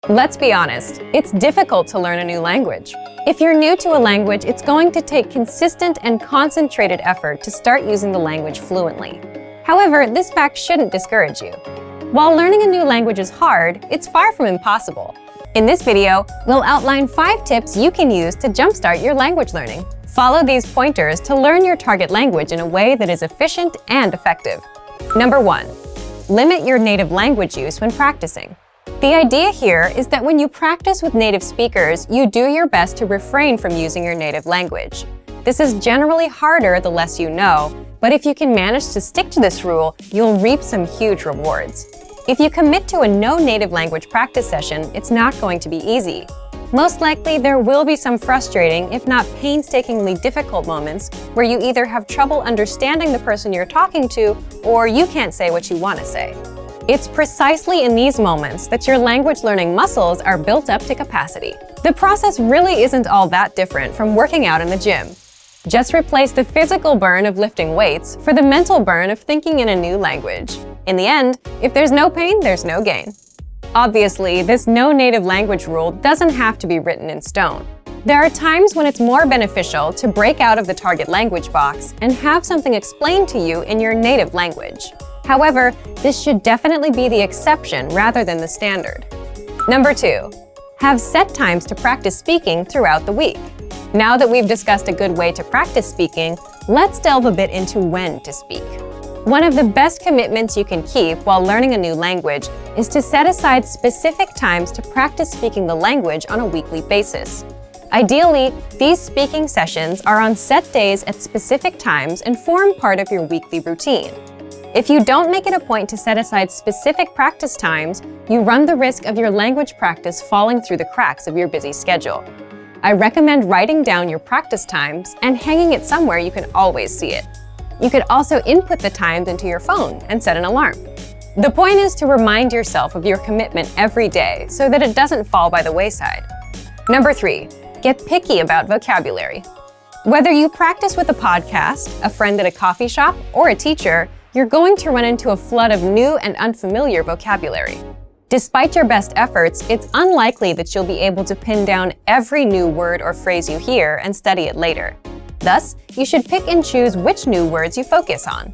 Let's be honest, it's difficult to learn a new language. If you're new to a language, it's going to take consistent and concentrated effort to start using the language fluently. However, this fact shouldn't discourage you. While learning a new language is hard, it's far from impossible. In this video, we'll outline 5 tips you can use to jumpstart your language learning. Follow these pointers to learn your target language in a way that is efficient and effective. Number 1. Limit your native language use when practicing. The idea here is that when you practice with native speakers, you do your best to refrain from using your native language. This is generally harder the less you know, but if you can manage to stick to this rule, you'll reap some huge rewards. If you commit to a no native language practice session, it's not going to be easy. Most likely, there will be some frustrating, if not painstakingly difficult moments where you either have trouble understanding the person you're talking to, or you can't say what you want to say. It's precisely in these moments that your language learning muscles are built up to capacity. The process really isn't all that different from working out in the gym. Just replace the physical burn of lifting weights for the mental burn of thinking in a new language. In the end, if there's no pain, there's no gain. Obviously, this no native language rule doesn't have to be written in stone. There are times when it's more beneficial to break out of the target language box and have something explained to you in your native language. However, this should definitely be the exception rather than the standard. Number 2. Have set times to practice speaking throughout the week. Now that we've discussed a good way to practice speaking, let's delve a bit into when to speak. One of the best commitments you can keep while learning a new language is to set aside specific times to practice speaking the language on a weekly basis. Ideally, these speaking sessions are on set days at specific times and form part of your weekly routine. If you don't make it a point to set aside specific practice times, you run the risk of your language practice falling through the cracks of your busy schedule. I recommend writing down your practice times and hanging it somewhere you can always see it. You could also input the times into your phone and set an alarm. The point is to remind yourself of your commitment every day so that it doesn't fall by the wayside. Number 3, get picky about vocabulary. Whether you practice with a podcast, a friend at a coffee shop, or a teacher, you're going to run into a flood of new and unfamiliar vocabulary. Despite your best efforts, it's unlikely that you'll be able to pin down every new word or phrase you hear and study it later. Thus, you should pick and choose which new words you focus on.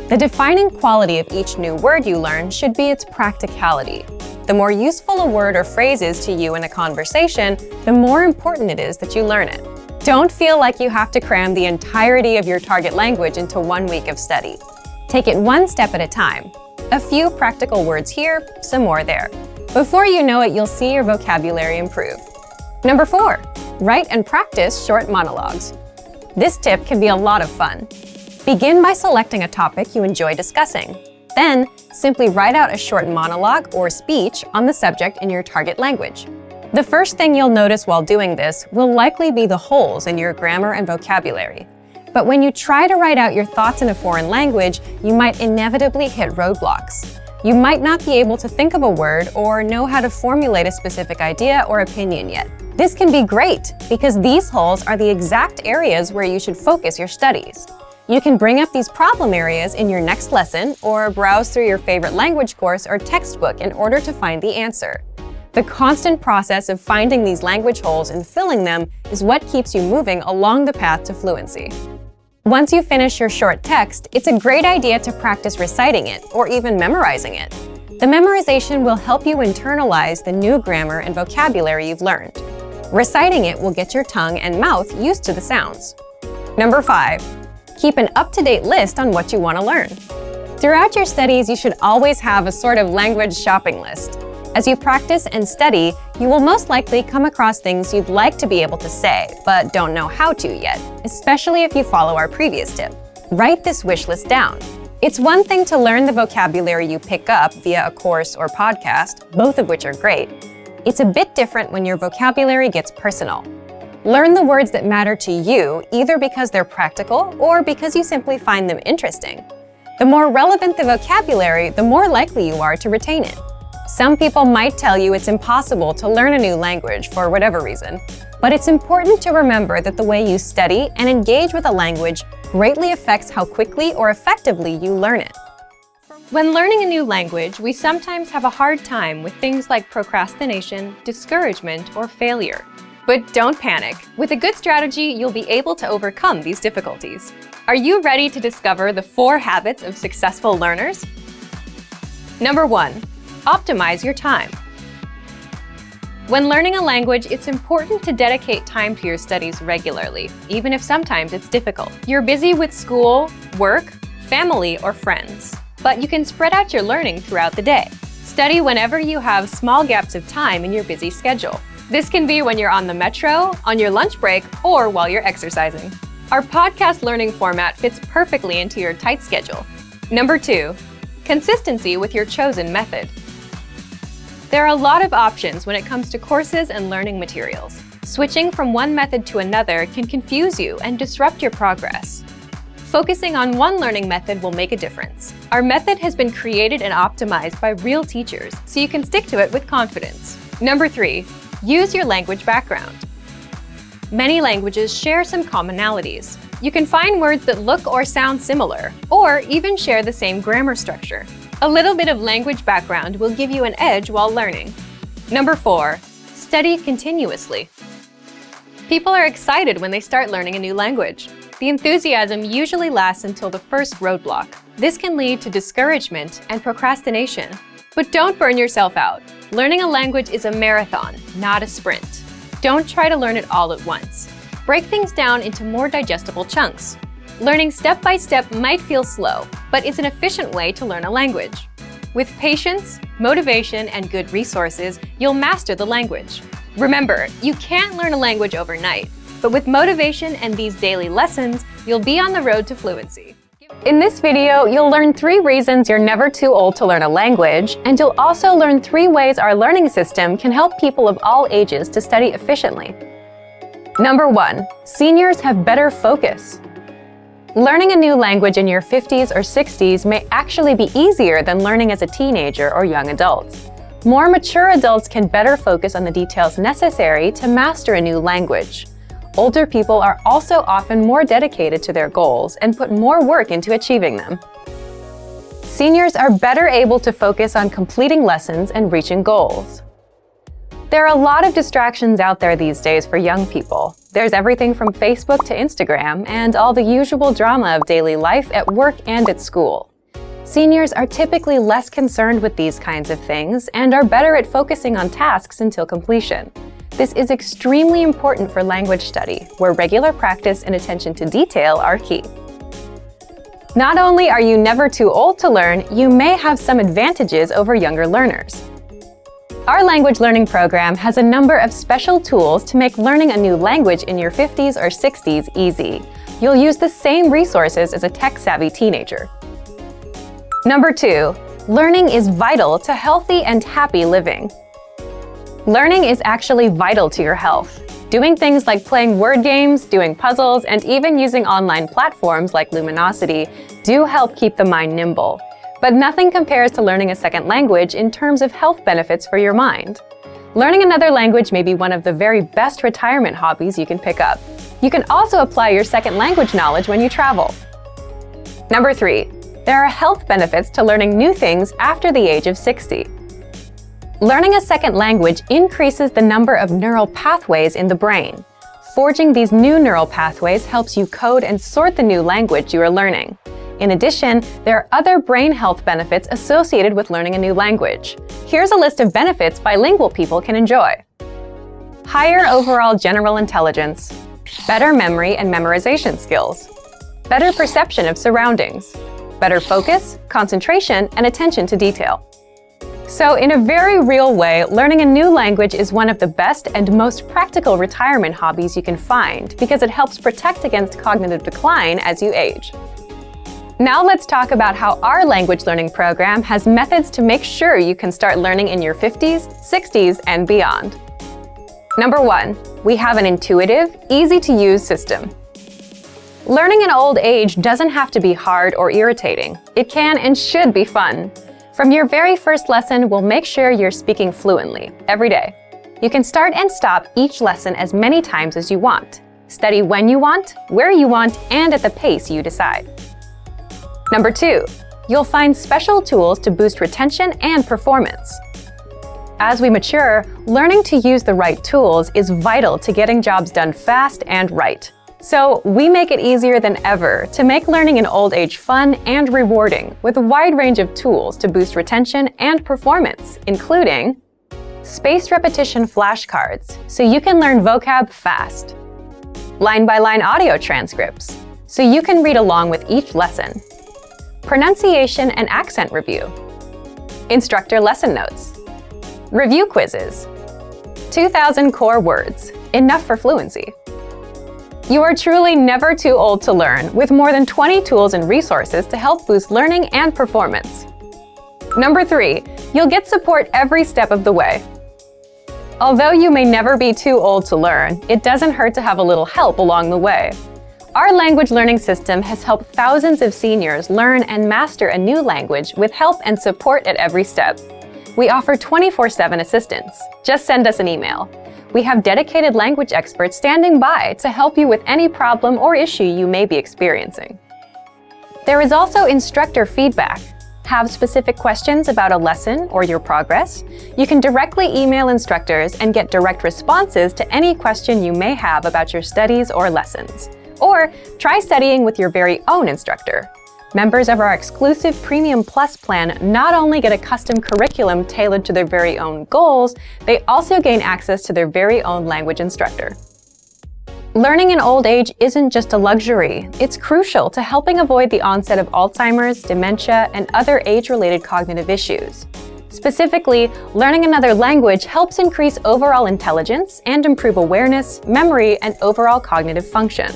The defining quality of each new word you learn should be its practicality. The more useful a word or phrase is to you in a conversation, the more important it is that you learn it. Don't feel like you have to cram the entirety of your target language into 1 week of study. Take it one step at a time. A few practical words here, some more there. Before you know it, you'll see your vocabulary improve. Number 4, write and practice short monologues. This tip can be a lot of fun. Begin by selecting a topic you enjoy discussing. Then, simply write out a short monologue or speech on the subject in your target language. The first thing you'll notice while doing this will likely be the holes in your grammar and vocabulary. But when you try to write out your thoughts in a foreign language, you might inevitably hit roadblocks. You might not be able to think of a word or know how to formulate a specific idea or opinion yet. This can be great because these holes are the exact areas where you should focus your studies. You can bring up these problem areas in your next lesson or browse through your favorite language course or textbook in order to find the answer. The constant process of finding these language holes and filling them is what keeps you moving along the path to fluency. Once you finish your short text, it's a great idea to practice reciting it or even memorizing it. The memorization will help you internalize the new grammar and vocabulary you've learned. Reciting it will get your tongue and mouth used to the sounds. Number 5, keep an up-to-date list on what you want to learn. Throughout your studies, you should always have a sort of language shopping list. As you practice and study, you will most likely come across things you'd like to be able to say, but don't know how to yet, especially if you follow our previous tip. Write this wish list down. It's one thing to learn the vocabulary you pick up via a course or podcast, both of which are great. It's a bit different when your vocabulary gets personal. Learn the words that matter to you, either because they're practical or because you simply find them interesting. The more relevant the vocabulary, the more likely you are to retain it. Some people might tell you it's impossible to learn a new language for whatever reason, but it's important to remember that the way you study and engage with a language greatly affects how quickly or effectively you learn it. For When learning a new language, we sometimes have a hard time with things like procrastination, discouragement, or failure. But don't panic. With a good strategy, you'll be able to overcome these difficulties. Are you ready to discover the 4 habits of successful learners? Number 1. Optimize your time. When learning a language, it's important to dedicate time to your studies regularly, even if sometimes it's difficult. You're busy with school, work, family, or friends, but you can spread out your learning throughout the day. Study whenever you have small gaps of time in your busy schedule. This can be when you're on the metro, on your lunch break, or while you're exercising. Our podcast learning format fits perfectly into your tight schedule. Number 2. Consistency with your chosen method. There are a lot of options when it comes to courses and learning materials. Switching from one method to another can confuse you and disrupt your progress. Focusing on one learning method will make a difference. Our method has been created and optimized by real teachers, so you can stick to it with confidence. Number 3. Use your language background. Many languages share some commonalities. You can find words that look or sound similar, or even share the same grammar structure. A little bit of language background will give you an edge while learning. Number 4. Study continuously. People are excited when they start learning a new language. The enthusiasm usually lasts until the first roadblock. This can lead to discouragement and procrastination. But don't burn yourself out. Learning a language is a marathon, not a sprint. Don't try to learn it all at once. Break things down into more digestible chunks. Learning step by step might feel slow, but it's an efficient way to learn a language. With patience, motivation, and good resources, you'll master the language. Remember, you can't learn a language overnight, but with motivation and these daily lessons, you'll be on the road to fluency. In this video, you'll learn 3 reasons you're never too old to learn a language, and you'll also learn 3 ways our learning system can help people of all ages to study efficiently. Number 1. Seniors have better focus. Learning a new language in your 50s or 60s may actually be easier than learning as a teenager or young adult. More mature adults can better focus on the details necessary to master a new language. Older people are also often more dedicated to their goals and put more work into achieving them. Seniors are better able to focus on completing lessons and reaching goals. There are a lot of distractions out there these days for young people. There's everything from Facebook to Instagram and all the usual drama of daily life at work and at school. Seniors are typically less concerned with these kinds of things and are better at focusing on tasks until completion. This is extremely important for language study, where regular practice and attention to detail are key. Not only are you never too old to learn, you may have some advantages over younger learners. Our language learning program has a number of special tools to make learning a new language in your 50s or 60s easy. You'll use the same resources as a tech-savvy teenager. Number 2. Learning is vital to healthy and happy living. Learning is actually vital to your health. Doing things like playing word games, doing puzzles, and even using online platforms like Luminosity do help keep the mind nimble. But nothing compares to learning a second language in terms of health benefits for your mind. Learning another language may be one of the very best retirement hobbies you can pick up. You can also apply your second language knowledge when you travel. Number 3. There are health benefits to learning new things after the age of 60. Learning a second language increases the number of neural pathways in the brain. Forging these new neural pathways helps you code and sort the new language you are learning. In addition, there are other brain health benefits associated with learning a new language. Here's a list of benefits bilingual people can enjoy. Higher overall general intelligence, better memory and memorization skills, better perception of surroundings, better focus, concentration, and attention to detail. So in a very real way, learning a new language is one of the best and most practical retirement hobbies you can find because it helps protect against cognitive decline as you age. Now let's talk about how our language learning program has methods to make sure you can start learning in your 50s, 60s, and beyond. Number 1, we have an intuitive, easy-to-use system. Learning in old age doesn't have to be hard or irritating. It can and should be fun. From your very first lesson, we'll make sure you're speaking fluently every day. You can start and stop each lesson as many times as you want. Study when you want, where you want, and at the pace you decide. Number 2, You'll find special tools to boost retention and performance. As we mature, learning to use the right tools is vital to getting jobs done fast and right. So we make it easier than ever to make learning in old age fun and rewarding with a wide range of tools to boost retention and performance, including spaced repetition flashcards, so you can learn vocab fast. Line-by-line audio transcripts, so you can read along with each lesson. Pronunciation and accent review. Instructor lesson notes. Review quizzes. 2,000 core words, enough for fluency. You are truly never too old to learn, with more than 20 tools and resources to help boost learning and performance. Number 3, you'll get support every step of the way. Although you may never be too old to learn, it doesn't hurt to have a little help along the way. Our language learning system has helped thousands of seniors learn and master a new language with help and support at every step. We offer 24/7 assistance. Just send us an email. We have dedicated language experts standing by to help you with any problem or issue you may be experiencing. There is also instructor feedback. Have specific questions about a lesson or your progress? You can directly email instructors and get direct responses to any question you may have about your studies or lessons. Or try studying with your very own instructor. Members of our exclusive Premium Plus plan not only get a custom curriculum tailored to their very own goals, they also gain access to their very own language instructor. Learning in old age isn't just a luxury. It's crucial to helping avoid the onset of Alzheimer's, dementia, and other age-related cognitive issues. Specifically, learning another language helps increase overall intelligence and improve awareness, memory, and overall cognitive function.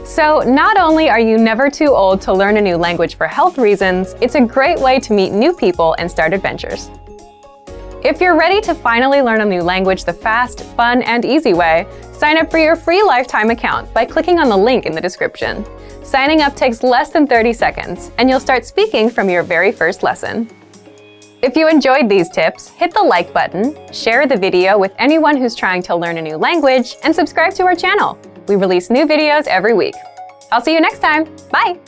So not only are you never too old to learn a new language for health reasons, it's a great way to meet new people and start adventures. If you're ready to finally learn a new language the fast, fun, and easy way, sign up for your free lifetime account by clicking on the link in the description. Signing up takes less than 30 seconds, and you'll start speaking from your very first lesson. If you enjoyed these tips, hit the like button, share the video with anyone who's trying to learn a new language, and subscribe to our channel. We release new videos every week. I'll see you next time. Bye!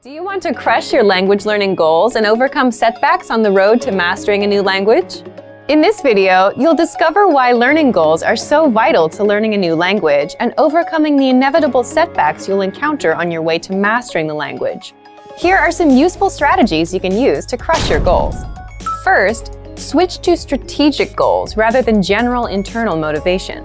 Do you want to crush your language learning goals and overcome setbacks on the road to mastering a new language? In this video, you'll discover why learning goals are so vital to learning a new language and overcoming the inevitable setbacks you'll encounter on your way to mastering the language. Here are some useful strategies you can use to crush your goals. First, switch to strategic goals rather than general internal motivation.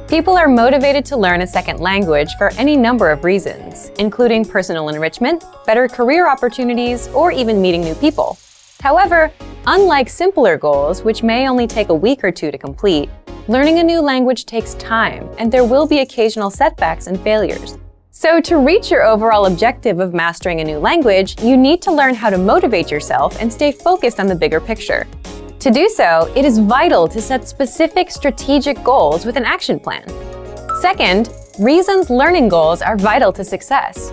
People are motivated to learn a second language for any number of reasons, including personal enrichment, better career opportunities, or even meeting new people. However, unlike simpler goals, which may only take a week or two to complete, learning a new language takes time, and there will be occasional setbacks and failures. So to reach your overall objective of mastering a new language, you need to learn how to motivate yourself and stay focused on the bigger picture. To do so, it is vital to set specific strategic goals with an action plan. Second, reasons learning goals are vital to success.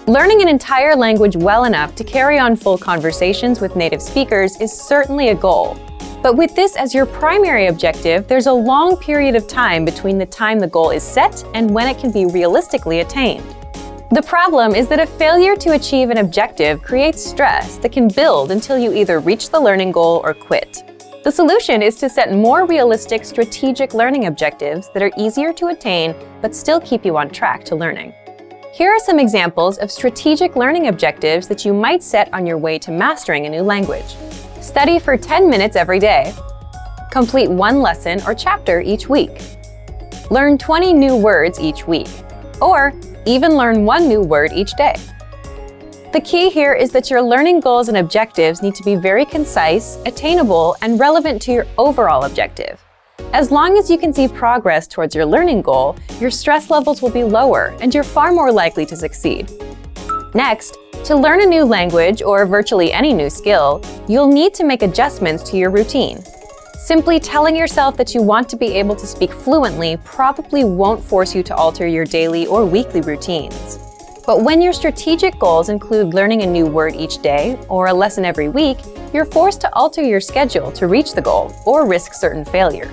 Learning an entire language well enough to carry on full conversations with native speakers is certainly a goal. But with this as your primary objective, there's a long period of time between the time the goal is set and when it can be realistically attained. The problem is that a failure to achieve an objective creates stress that can build until you either reach the learning goal or quit. The solution is to set more realistic strategic learning objectives that are easier to attain but still keep you on track to learning. Here are some examples of strategic learning objectives that you might set on your way to mastering a new language. Study for 10 minutes every day. Complete one lesson or chapter each week. Learn 20 new words each week. Or even learn one new word each day. The key here is that your learning goals and objectives need to be very concise, attainable, and relevant to your overall objective. As long as you can see progress towards your learning goal, your stress levels will be lower and you're far more likely to succeed. Next, to learn a new language or virtually any new skill, you'll need to make adjustments to your routine. Simply telling yourself that you want to be able to speak fluently probably won't force you to alter your daily or weekly routines. But when your strategic goals include learning a new word each day or a lesson every week, you're forced to alter your schedule to reach the goal or risk certain failure.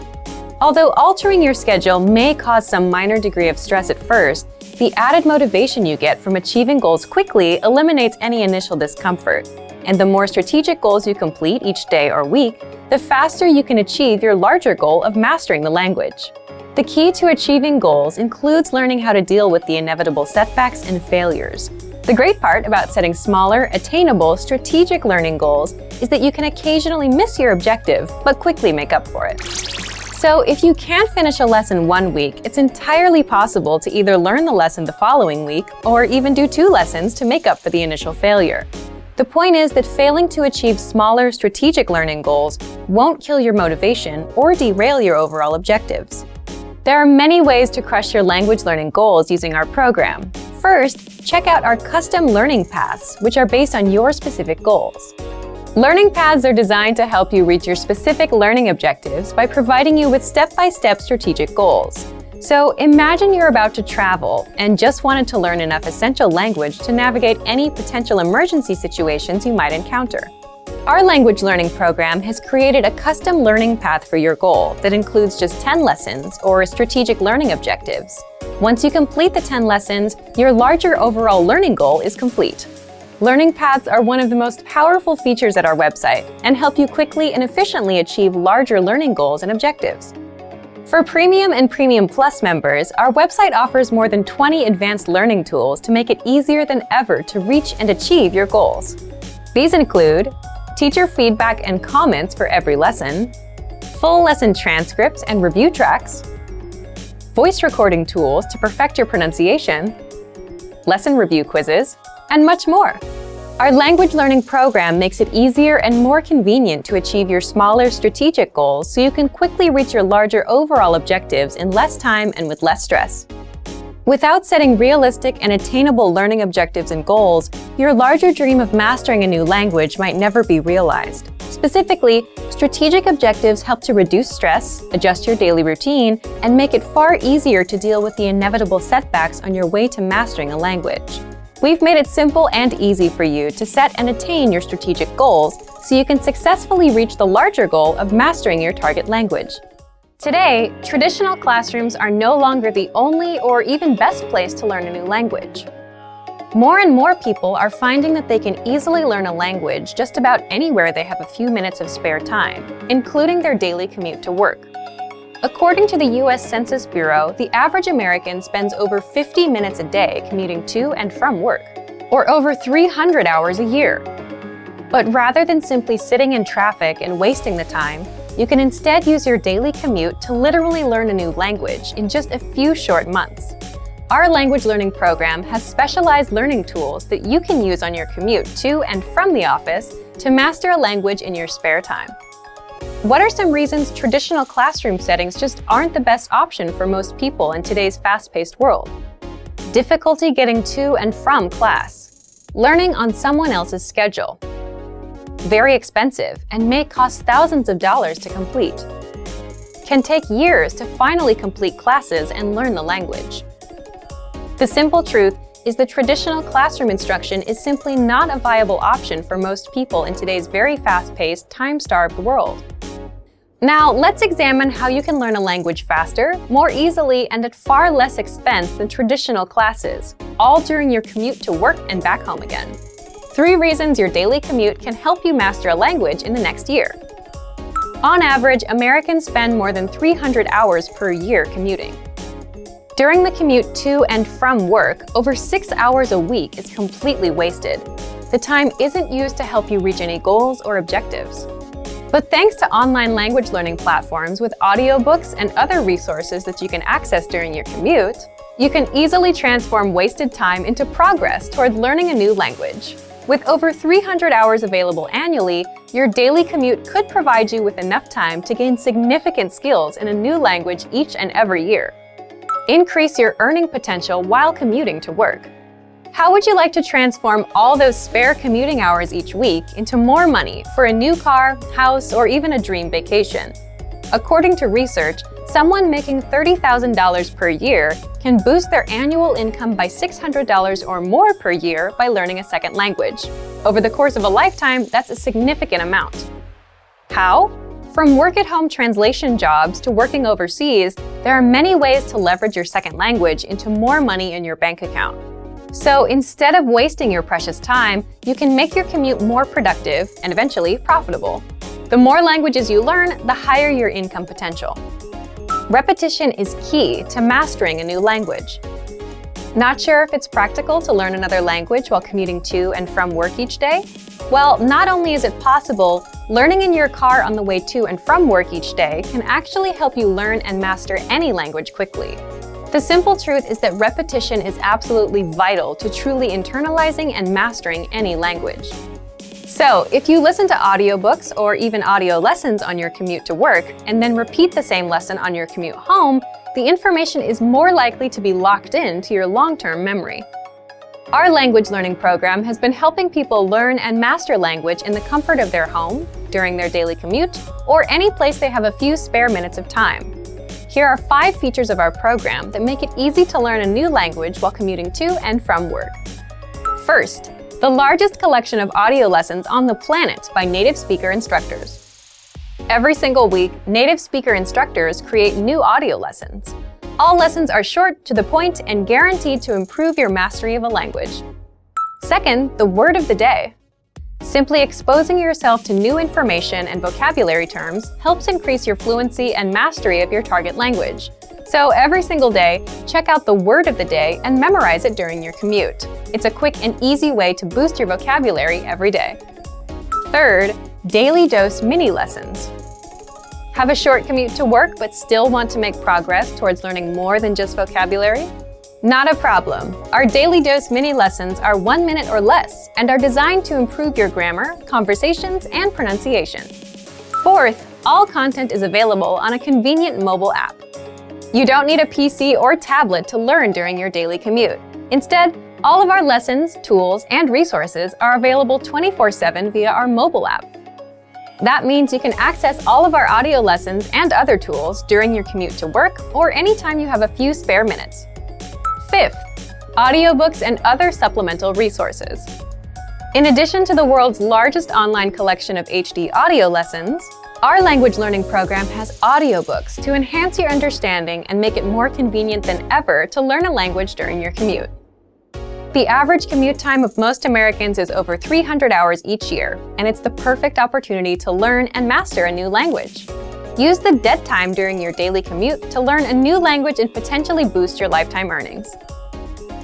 Although altering your schedule may cause some minor degree of stress at first, The added motivation you get from achieving goals quickly eliminates any initial discomfort. And the more strategic goals you complete each day or week, the faster you can achieve your larger goal of mastering the language. The key to achieving goals includes learning how to deal with the inevitable setbacks and failures. The great part about setting smaller, attainable, strategic learning goals is that you can occasionally miss your objective, but quickly make up for it. So if you can't finish a lesson one week, it's entirely possible to either learn the lesson the following week or even do 2 lessons to make up for the initial failure. The point is that failing to achieve smaller, strategic learning goals won't kill your motivation or derail your overall objectives. There are many ways to crush your language learning goals using our program. First, check out our custom learning paths, which are based on your specific goals. Learning paths are designed to help you reach your specific learning objectives by providing you with step-by-step strategic goals. So imagine you're about to travel and just wanted to learn enough essential language to navigate any potential emergency situations you might encounter. Our language learning program has created a custom learning path for your goal that includes just 10 lessons or strategic learning objectives. Once you complete the 10 lessons, your larger overall learning goal is complete. Learning paths are one of the most powerful features at our website and help you quickly and efficiently achieve larger learning goals and objectives. For Premium and Premium Plus members, our website offers more than 20 advanced learning tools to make it easier than ever to reach and achieve your goals. These include teacher feedback and comments for every lesson, full lesson transcripts and review tracks, voice recording tools to perfect your pronunciation, lesson review quizzes, and much more. Our language learning program makes it easier and more convenient to achieve your smaller strategic goals so you can quickly reach your larger overall objectives in less time and with less stress. Without setting realistic and attainable learning objectives and goals, your larger dream of mastering a new language might never be realized. Specifically, strategic objectives help to reduce stress, adjust your daily routine, and make it far easier to deal with the inevitable setbacks on your way to mastering a language. We've made it simple and easy for you to set and attain your strategic goals so you can successfully reach the larger goal of mastering your target language. Today, traditional classrooms are no longer the only or even best place to learn a new language. More and more people are finding that they can easily learn a language just about anywhere they have a few minutes of spare time, including their daily commute to work. According to the U.S. Census Bureau, the average American spends over 50 minutes a day commuting to and from work, or over 300 hours a year. But rather than simply sitting in traffic and wasting the time, you can instead use your daily commute to literally learn a new language in just a few short months. Our language learning program has specialized learning tools that you can use on your commute to and from the office to master a language in your spare time. What are some reasons traditional classroom settings just aren't the best option for most people in today's fast-paced world? Difficulty getting to and from class. Learning on someone else's schedule. Very expensive and may cost thousands of dollars to complete. Can take years to finally complete classes and learn the language. The simple truth is that traditional classroom instruction is simply not a viable option for most people in today's very fast-paced, time-starved world. Now, let's examine how you can learn a language faster, more easily, and at far less expense than traditional classes, all during your commute to work and back home again. 3 reasons your daily commute can help you master a language in the next year. On average, Americans spend more than 300 hours per year commuting. During the commute to and from work, over 6 hours a week is completely wasted. The time isn't used to help you reach any goals or objectives. But thanks to online language learning platforms with audiobooks and other resources that you can access during your commute, you can easily transform wasted time into progress toward learning a new language. With over 300 hours available annually, your daily commute could provide you with enough time to gain significant skills in a new language each and every year. Increase your earning potential while commuting to work. How would you like to transform all those spare commuting hours each week into more money for a new car, house, or even a dream vacation? According to research, someone making $30,000 per year can boost their annual income by $600 or more per year by learning a second language. Over the course of a lifetime, that's a significant amount. How? From work-at-home translation jobs to working overseas, there are many ways to leverage your second language into more money in your bank account. So instead of wasting your precious time, you can make your commute more productive and eventually profitable. The more languages you learn, the higher your income potential. Repetition is key to mastering a new language. Not sure if it's practical to learn another language while commuting to and from work each day? Well, not only is it possible, learning in your car on the way to and from work each day can actually help you learn and master any language quickly. The simple truth is that repetition is absolutely vital to truly internalizing and mastering any language. So, if you listen to audiobooks or even audio lessons on your commute to work, and then repeat the same lesson on your commute home, the information is more likely to be locked into your long-term memory. Our language learning program has been helping people learn and master language in the comfort of their home, during their daily commute, or any place they have a few spare minutes of time. Here are 5 features of our program that make it easy to learn a new language while commuting to and from work. First, the largest collection of audio lessons on the planet by native speaker instructors. Every single week, native speaker instructors create new audio lessons. All lessons are short, to the point, and guaranteed to improve your mastery of a language. Second, the word of the day. Simply exposing yourself to new information and vocabulary terms helps increase your fluency and mastery of your target language. So every single day, check out the word of the day and memorize it during your commute. It's a quick and easy way to boost your vocabulary every day. Third, daily dose mini lessons. Have a short commute to work but still want to make progress towards learning more than just vocabulary? Not a problem. Our daily dose mini lessons are 1 minute or less and are designed to improve your grammar, conversations, and pronunciation. Fourth, all content is available on a convenient mobile app. You don't need a PC or tablet to learn during your daily commute. Instead, all of our lessons, tools, and resources are available 24/7 via our mobile app. That means you can access all of our audio lessons and other tools during your commute to work or anytime you have a few spare minutes. Fifth, audiobooks and other supplemental resources. In addition to the world's largest online collection of HD audio lessons, our language learning program has audiobooks to enhance your understanding and make it more convenient than ever to learn a language during your commute. The average commute time of most Americans is over 300 hours each year, and it's the perfect opportunity to learn and master a new language. Use the dead time during your daily commute to learn a new language and potentially boost your lifetime earnings.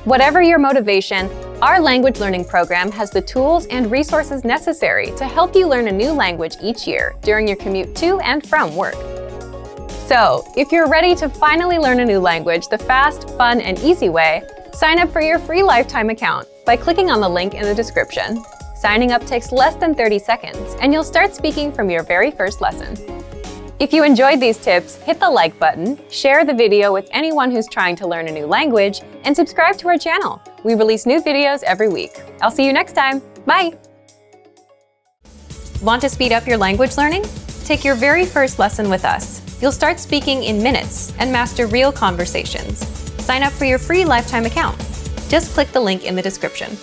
Whatever your motivation, our language learning program has the tools and resources necessary to help you learn a new language each year during your commute to and from work. So, if you're ready to finally learn a new language the fast, fun, and easy way, sign up for your free lifetime account by clicking on the link in the description. Signing up takes less than 30 seconds, and you'll start speaking from your very first lesson. If you enjoyed these tips, hit the like button, share the video with anyone who's trying to learn a new language, and subscribe to our channel. We release new videos every week. I'll see you next time. Bye! Want to speed up your language learning? Take your very first lesson with us. You'll start speaking in minutes and master real conversations. Sign up for your free lifetime account. Just click the link in the description.